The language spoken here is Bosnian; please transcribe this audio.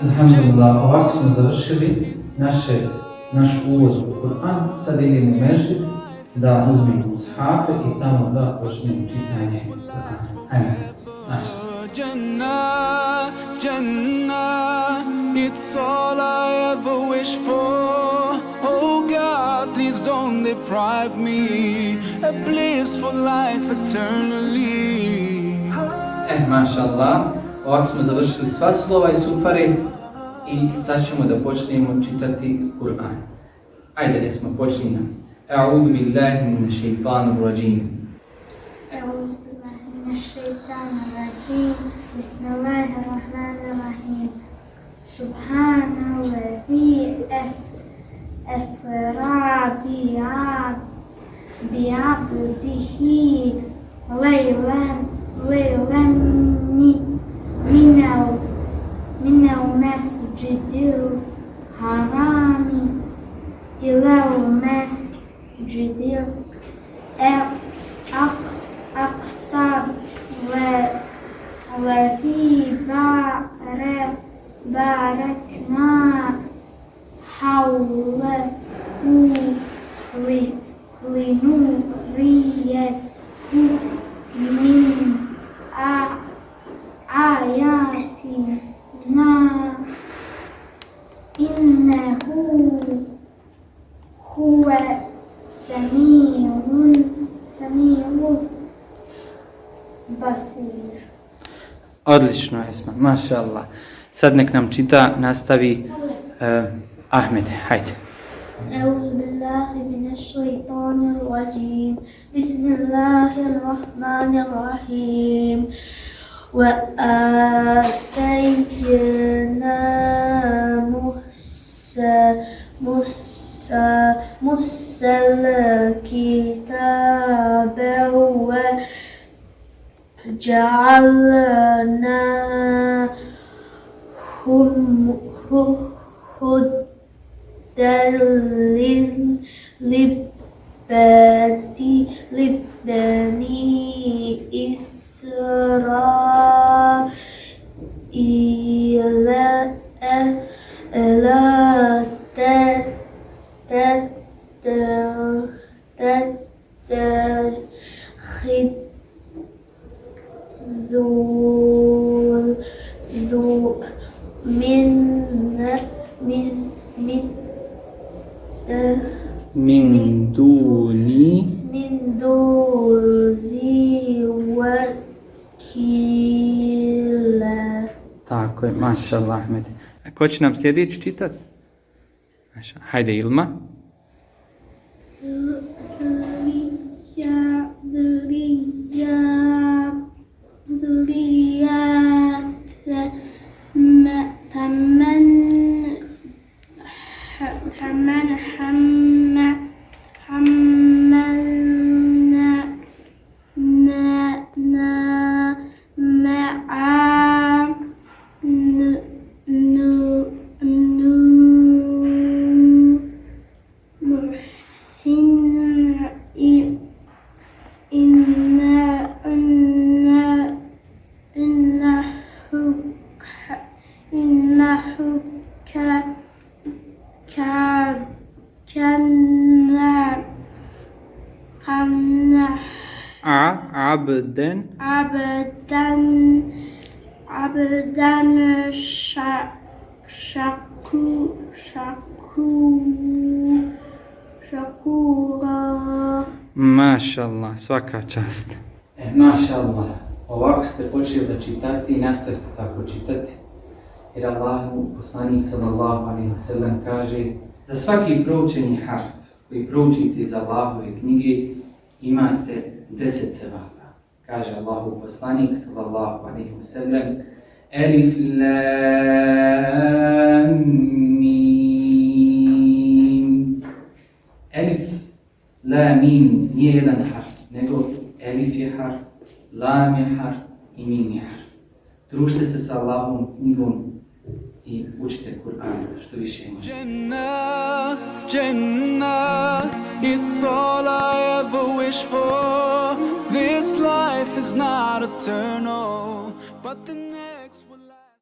Elhamdulillah, ovako smo završili naš uvod u Kur'an. Sad idemo u mežid da uzmemo mushafe i tamo da počnemo čitanje Kur'ana. Hajmo sad, naša. It's all I ever wish for. Oh God, please don't deprive me a blissful life eternally. Mašallah, ovako smo završili sva slova i sufare i sad ćemo da počnemo čitati Kur'an. Ajde, jesmo, počnimo. A'udhu billahi minash shaitanir rajim. أعوذ بالله من الشيطان الرجيم بسم الله الرحمن الرحيم سبحان الذي أسرى بعبده ليلا من المسجد الحرام إلى المسجد الأقصى الذي باركنا حوله لنريه من آياتنا إنه هو سميع basir. Odlično, Esma, maša Allah. Sad nek nam čita, nastavi Ahmed, hajde. أعوذ بالله من الشيطان الرجيم بسم الله الرحمن الرحيم وآتينا موسى الكتاب وجعلناهم هدى لبني إسرائيل ألا تتخذوا من دوني وكيلا. Tako je, maša Allah, Ahmed. A ko će nam sljedeći čitat? Maša, hajde, Ilma. عبدا شكورا. Maša Allah, svaka čast. Maša Allah, ovako ste počeli da čitate i nastavite tako čitati. Jer Allahu poslanik sallallahu alejhi ve sellem kaže: za svaki proučeni harf koji proučite iz Allahove knjige imate 10 sevapa. Kaže Allahu poslanik sallallahu alejhi ve sellem: Elif lam mim. Elif lam mim nije jedan harf, nego elif je harf, lam je harf i mim je harf. Družite se sa Allahovom knjigom i učite Kur'an što više može. Jannah, it's all I ever wish for. This life is not eternal, but the